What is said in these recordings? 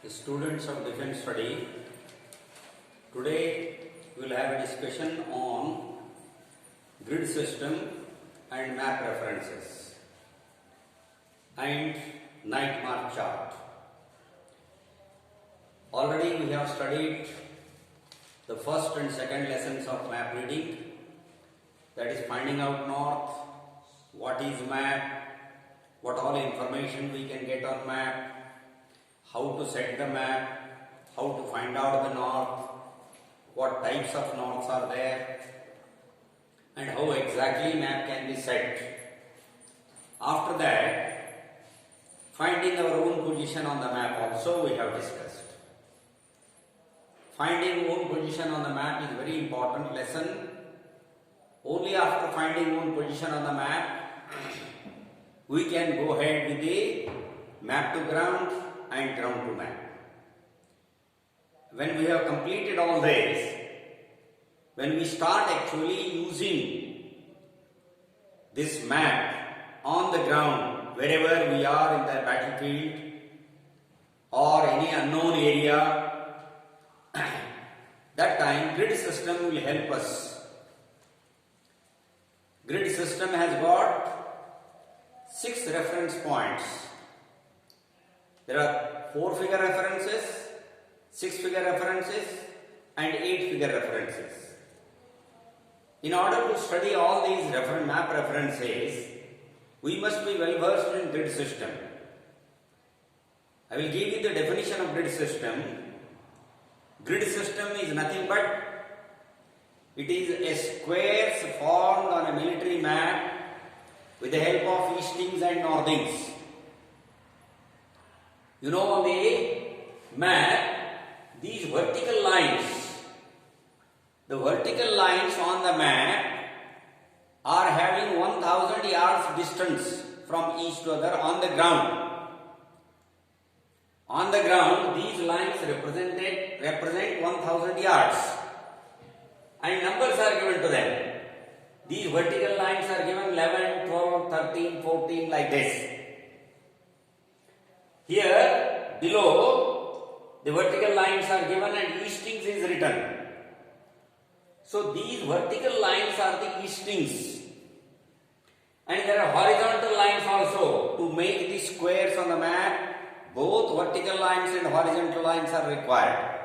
Students of defense study, today we will have a discussion on grid system and map references and night march chart. Already we have studied the first and second lessons of map reading, that is finding out north, what is map, what all information we can get on map, how to set the map, how to find out the north, what types of norths are there, and how exactly map can be set. After that, finding our own position on the map also we have discussed. Finding own position on the map is very important lesson. Only after finding own position on the map, we can go ahead with the map to ground and ground to map. When we have completed all this, when we start actually using this map on the ground, wherever we are in the battlefield or any unknown area, that time grid system will help us. Grid system has got 6 reference points. There are 4-figure references, 6-figure references and 8-figure references. In order to study all these map references, we must be well versed in grid system. I will give you the definition of grid system. Grid system is nothing but it is a squares formed on a military map with the help of eastings and northings. You know, on the map, these vertical lines, the vertical lines on the map are having 1000 yards distance from each other on the ground. On the ground, these lines represent 1000 yards and numbers are given to them. These vertical lines are given 11, 12, 13, 14 like this. Here below the vertical lines are given and eastings is written. So these vertical lines are the eastings. And there are horizontal lines also. To make the squares on the map, both vertical lines and horizontal lines are required.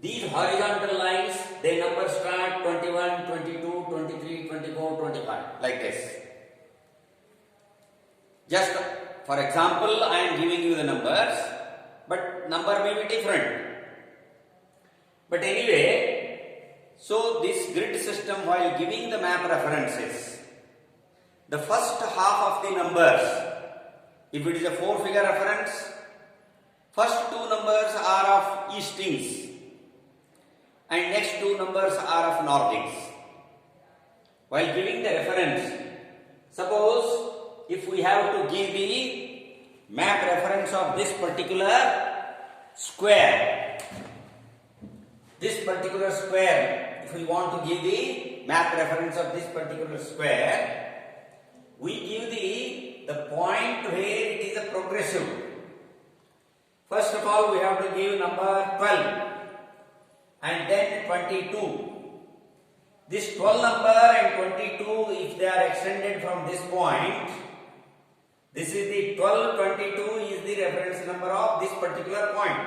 These horizontal lines, their numbers start 21, 22, 23, 24, 25 like this. Just for example, I am giving you the numbers, but number may be different. But anyway, so this grid system, while giving the map references, the first half of the numbers, if it is a 4-figure reference, first 2 numbers are of eastings and next 2 numbers are of northings. While giving the reference, suppose if we have to give the map reference of this particular square, if we want to give the map reference of this particular square, we give the point where it is a progressive. First of all, we have to give number 12 and then 22. This 12 number and 22, if they are extended from this point, this is the 12, 22 is the reference number of this particular point.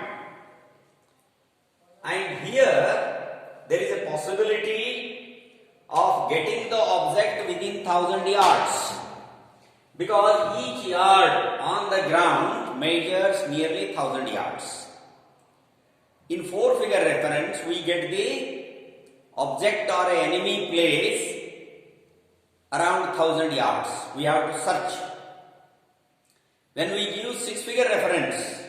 And here there is a possibility of getting the object within 1000 yards because each yard on the ground measures nearly 1000 yards. In 4-figure reference, we get the object or an enemy place around 1000 yards. We have to search. When we give 6-figure reference,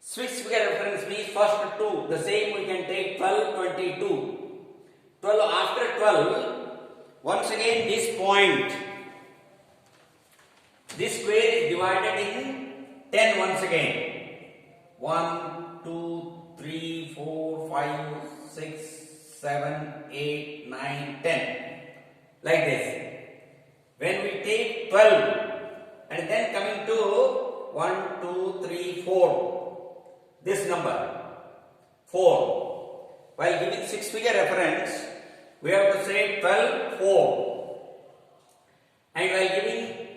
6-figure reference means first 2, the same we can take 12, 22. 12 after 12, once again this point, this square is divided in 10 once again. 1, 2, 3, 4, 5, 6, 7, 8, 9, 10. Like this. When we take 12 and then coming to 1, 2, 3, 4. This number 4. While giving 6-figure reference, we have to say 12, 4. And while giving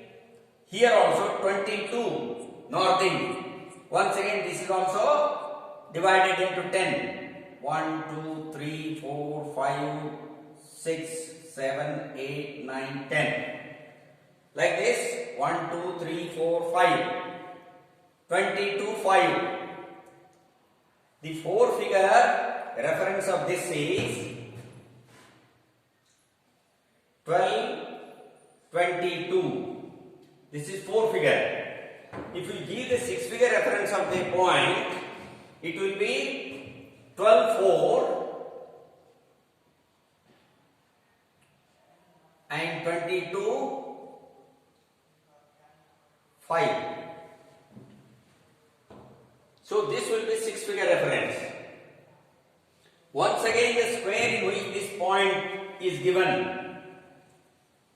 here also 22, northing. Once again, this is also divided into 10. 1, 2, 3, 4, 5, 6, 7, 8, 9, 10. Like this, 1, 2, 3, 4, 5. 22, 5. The 4-figure reference of this is 12, 22. This is 4-figure. If you give the 6-figure reference of the point, it will be 12, 4 and 22, 5. So this will be 6-figure reference. Once again, the square in which this point is given.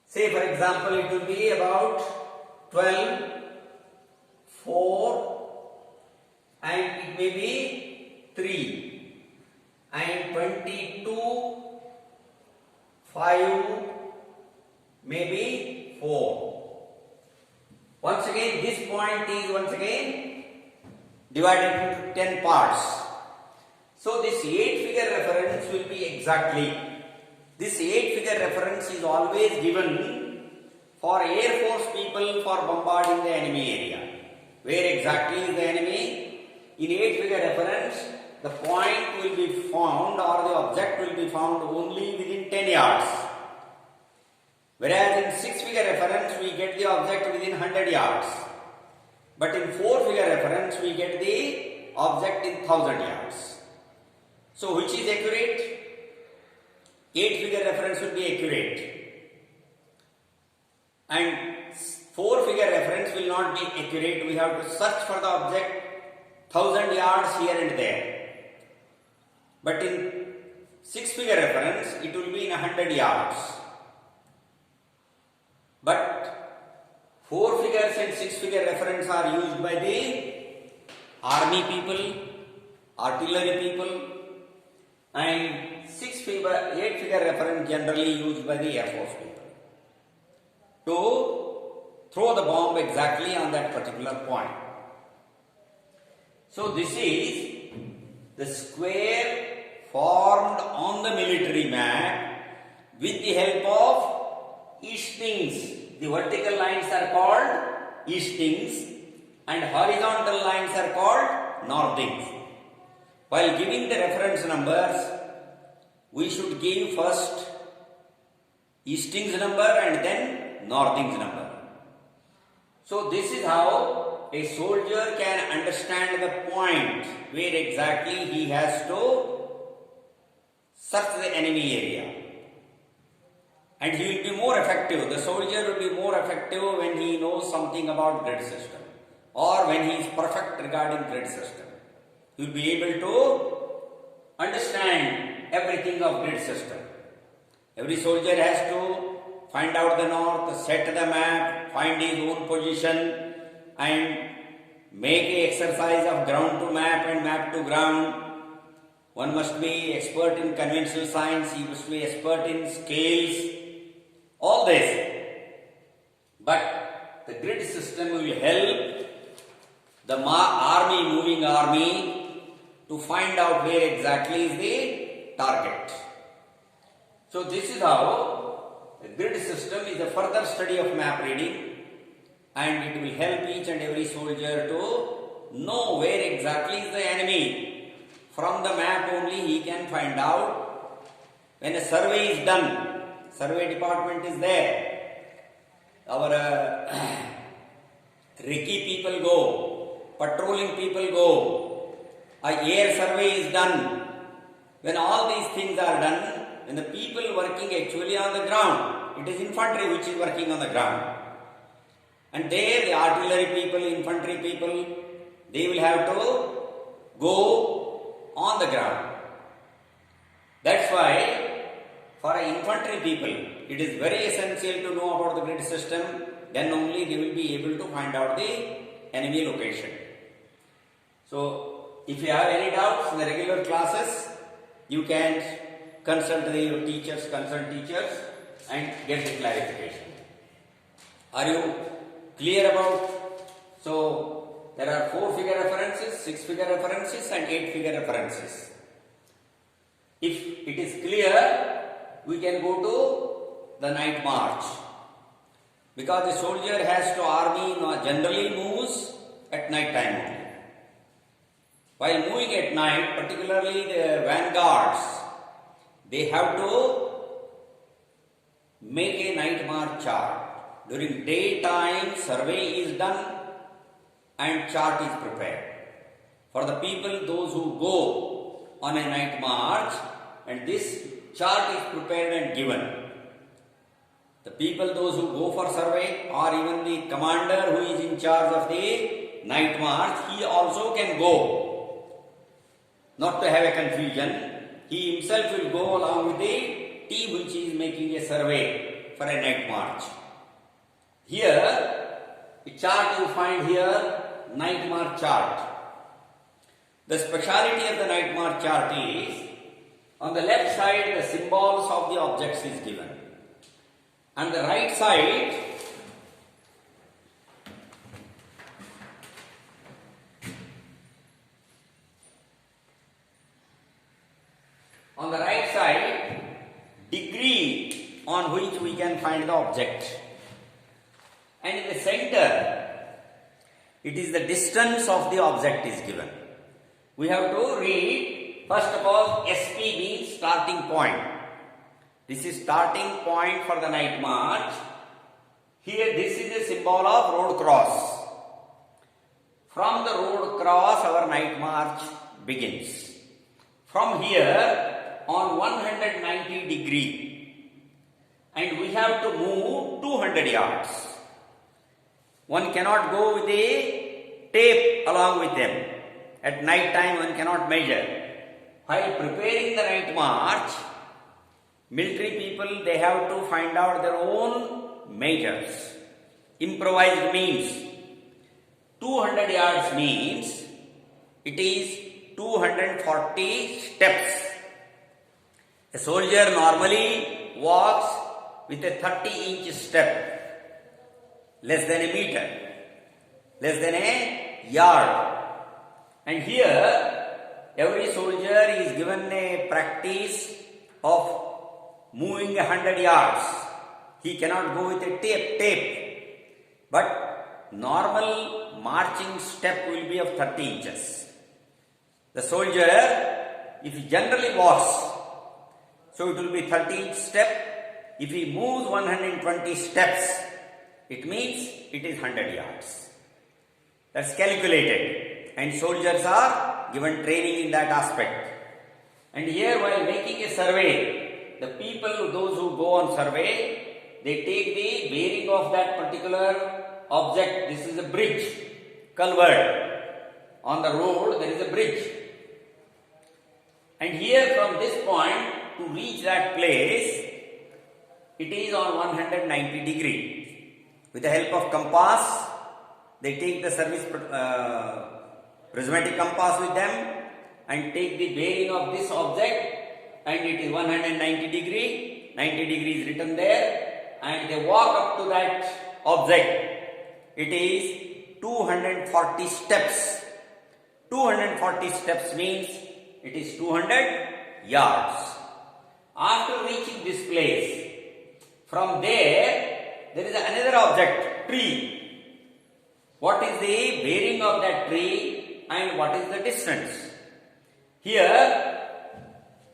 Say for example, it will be about 12, 4 and it may be 3 and 22, 5 maybe 4. Once again, this point is once again divided into 10 parts. So this 8-figure reference will be exactly. This 8-figure reference is always given for Air Force people for bombarding the enemy area. Where exactly is the enemy? In 8-figure reference, the point will be found or the object will be found only within 10 yards. Whereas in 6-figure reference, we get the object within 100 yards. But in 4-figure reference, we get the object in 1000 yards. So which is accurate? 8-figure reference will be accurate. And 4-figure reference will not be accurate. We have to search for the object 1000 yards here and there. But in 6-figure reference, it will be in 100 yards. But 4 figures and 6-figure reference are used by the army people, artillery people, and 8-figure reference generally used by the Air Force people to throw the bomb exactly on that particular point. So this is the square formed on the military map with the help of eastings. The vertical lines are called eastings and horizontal lines are called northings. While giving the reference numbers, we should give first eastings number and then northings number. So this is how a soldier can understand the point where exactly he has to search the enemy area. And he will be more effective. The soldier will be more effective when he knows something about grid system or when he is perfect regarding grid system. He will be able to understand everything of grid system. Every soldier has to find out the north, set the map, find his own position and make an exercise of ground to map and map to ground. One must be expert in conventional science, he must be expert in scales, all this. But the grid system will help the moving army to find out where exactly is the target. So this is how the grid system is a further study of map reading, and it will help each and every soldier to know where exactly is the enemy. From the map only he can find out. When a survey is done, survey department is there. Our recce people go, patrolling people go, a air survey is done. When all these things are done, when the people working actually on the ground, it is infantry which is working on the ground. And there the artillery people, infantry people, they will have to go on the ground. That's why for infantry people, it is very essential to know about the grid system. Then only they will be able to find out the enemy location. So, if you have any doubts in the regular classes, you can consult your teachers, and get the clarification. Are you clear about? So, there are 4-figure references, 6-figure references, and 8-figure references. If it is clear, we can go to the night march. Because the soldier has to army generally moves at night time only. While moving at night, particularly the vanguards, they have to make a night march chart. During daytime, survey is done and chart is prepared. For the people, those who go on a night march, and this chart is prepared and given. The people, those who go for survey, or even the commander who is in charge of the night march, he also can go. Not to have a confusion, he himself will go along with the team which is making a survey for a night march. Here, the chart you find here, night march chart. The speciality of the night march chart is, on the left side, the symbols of the objects is given. On the right side, degree on which we can find the object. And in the center, it is the distance of the object is given. We have to read, first of all, SP means starting point. This is starting point for the night march. Here, this is a symbol of road cross. From the road cross, our night march begins. From here, on 190 degree, and we have to move 200 yards. One cannot go with a tape along with them. At night time, one cannot measure. While preparing the night march, military people, they have to find out their own measures. Improvised means 200 yards means it is 240 steps. A soldier normally walks with a 30-inch step, less than a meter, less than a yard. And here, every soldier is given a practice of moving 100 yards. He cannot go with a tape. But normal marching step will be of 30 inches. The soldier, if he generally walks, so it will be 30-inch step. If he moves 120 steps, it means it is 100 yards. That's calculated. And soldiers are given training in that aspect. And here, while making a survey, the people, those who go on survey, they take the bearing of that particular object. This is a bridge, culvert. On the road, there is a bridge. And here, from this point, to reach that place, it is on 190 degree. With the help of compass, they take the service prismatic compass with them and take the bearing of this object, and it is 190 degree. 90 degrees written there, and they walk up to that object. It is 240 steps. 240 steps means it is 200 yards. After reaching this place, from there is another object, tree. What is the bearing of that tree and what is the distance? Here,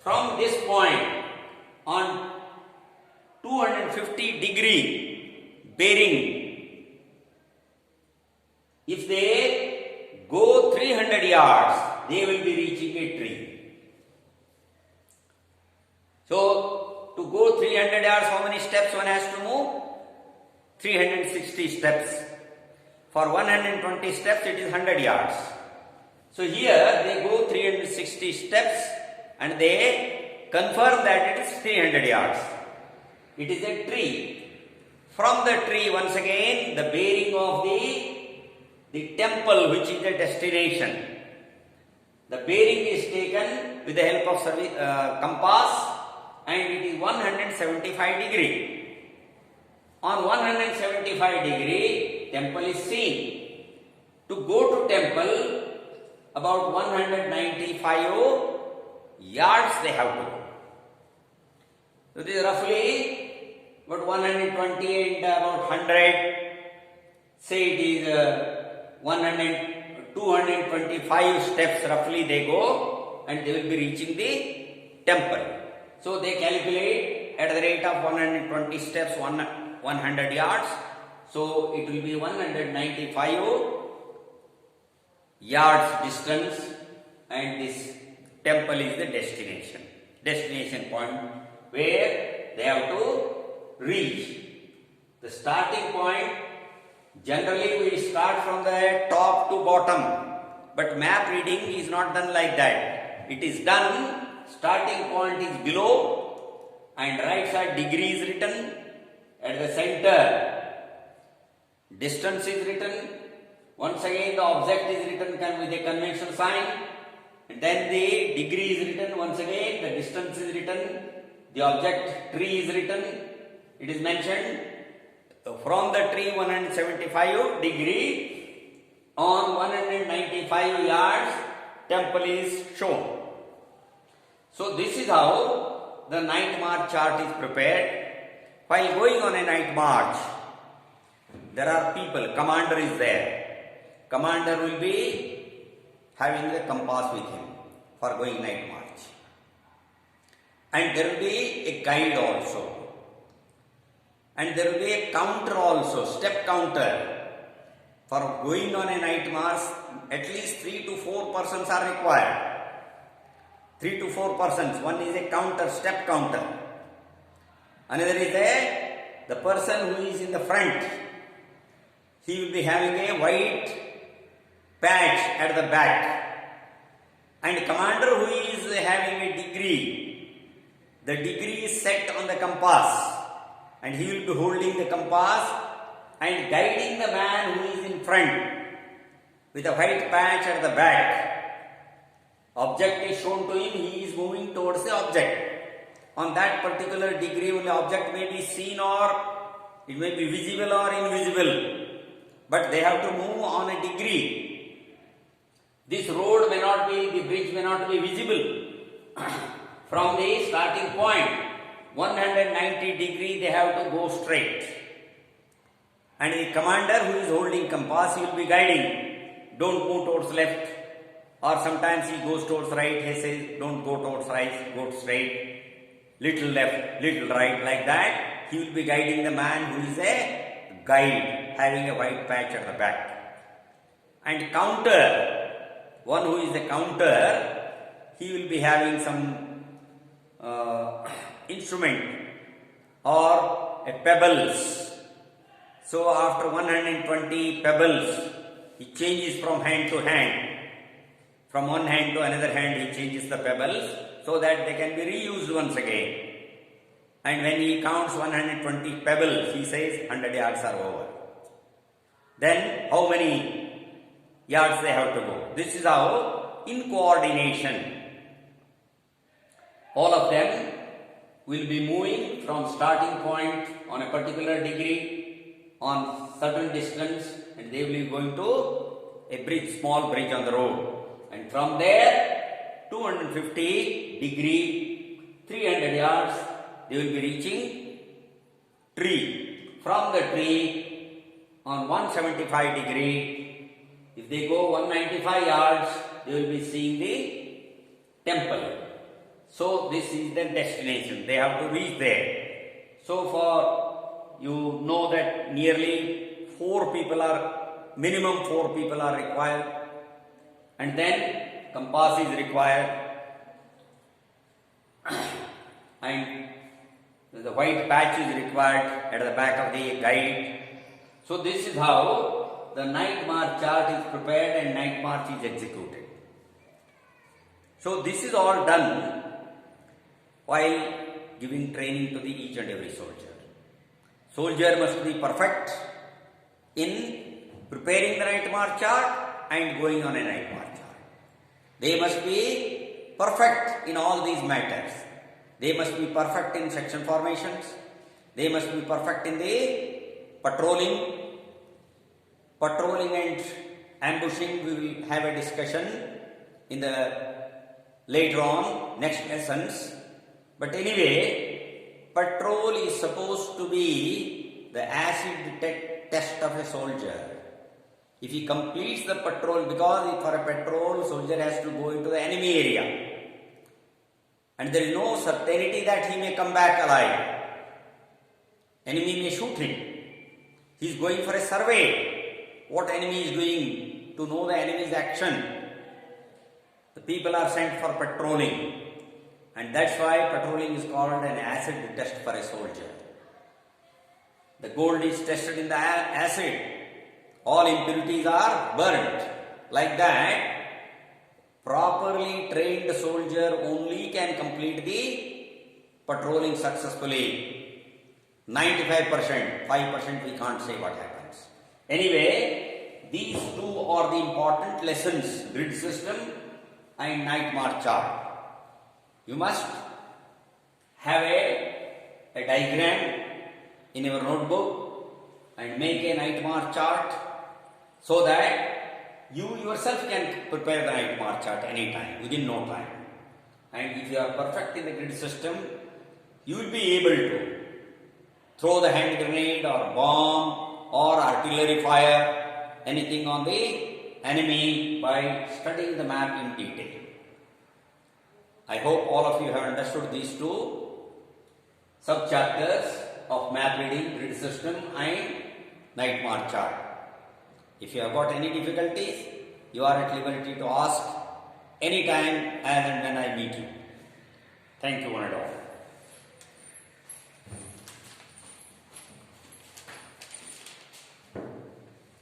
from this point on 250 degree bearing, if they go 300 yards, they will be reaching a tree. So, to go 300 yards, how many steps one has to move? 360 steps. For 120 steps, it is 100 yards. So, here they go 360 steps and they confirm that it is 300 yards. It is a tree. From the tree, once again, the bearing of the temple which is the destination. The bearing is taken with the help of compass and it is 175 degree. On 175 degree, temple is seen. To go to temple, about 195 yards they have to go. So this is roughly about 120 and about 100. Say it is 225 steps roughly they go and they will be reaching the temple. So they calculate at the rate of 120 steps 100 yards. So it will be 195 yards distance and this temple is the destination point where they have to reach. The starting point, generally we start from the top to bottom, but map reading is not done like that. It is done, starting point is below and right side degree is written, at the center distance is written, once again the object is written with a conventional sign, and then the degree is written, once again the distance is written, the object tree is written, it is mentioned from the tree 175 degree on 195 yards temple is shown. So this is how the night march chart is prepared. While going on a night march, there are people, commander is there. Commander will be having the compass with him for going night march. And there will be a guide also. And there will be a counter also, step counter. For going on a night march, at least 3 to 4 persons are required. 3 to 4 persons. One is a counter, step counter. Another is the person who is in the front. He will be having a white patch at the back. And commander who is having a degree. The degree is set on the compass. And he will be holding the compass and guiding the man who is in front with a white patch at the back. Object is shown to him, he is moving towards the object. On that particular degree, only object may be seen or it may be visible or invisible. But they have to move on a degree. This road may not be, the bridge may not be visible. From the starting point, 190 degree they have to go straight. And the commander who is holding compass, he will be guiding. Don't move towards left. Or sometimes he goes towards right, he says don't go towards right, go straight. Little left, little right, like that. He will be guiding the man who is a guide, having a white patch at the back. And counter, one who is a counter, he will be having some instrument or a pebbles. So after 120 pebbles, he changes from hand to hand. From one hand to another hand, he changes the pebbles so that they can be reused once again. And when he counts 120 pebbles, he says 100 yards are over. Then how many yards they have to go? This is how, in coordination, all of them will be moving from starting point on a particular degree on certain distance, and they will be going to a bridge, small bridge on the road. And from there, 250 degree, 300 yards, they will be reaching tree. From the tree, on 175 degree, if they go 195 yards, they will be seeing the temple. So this is the destination. They have to reach there. So for, you know that nearly 4 people are, minimum 4 people are required. And then compass is required. And the white patch is required at the back of the guide. So this is how the night march chart is prepared and night march is executed. So this is all done while giving training to each and every soldier. Soldier must be perfect in preparing the night march chart and going on a night march chart. They must be perfect in all these matters. They must be perfect in section formations. They must be perfect in the patrolling and ambushing. We will have a discussion in the later on, next lessons. But anyway, patrol is supposed to be the acid test of a soldier. If he completes the patrol, because for a patrol, soldier has to go into the enemy area. And there is no certainty that he may come back alive. Enemy may shoot him. He is going for a survey. What enemy is doing, to know the enemy's action. The people are sent for patrolling. And that's why patrolling is called an acid test for a soldier. The gold is tested in the acid. All impurities are burnt. Like that, properly trained soldier only can complete the patrolling successfully. 95%, 5% we can't say what happens. Anyway, these two are the important lessons, grid system and night march chart. You must have a diagram in your notebook and make a night march chart so that you yourself can prepare the night march chart anytime, within no time. And if you are perfect in the grid system, you will be able to throw the hand grenade or bomb or artillery fire, anything on the enemy by studying the map in detail. I hope all of you have understood these two sub-chapters of map reading, grid system and night march chart. If you have got any difficulties, you are at liberty to ask anytime as and when I meet you. Thank you one and all.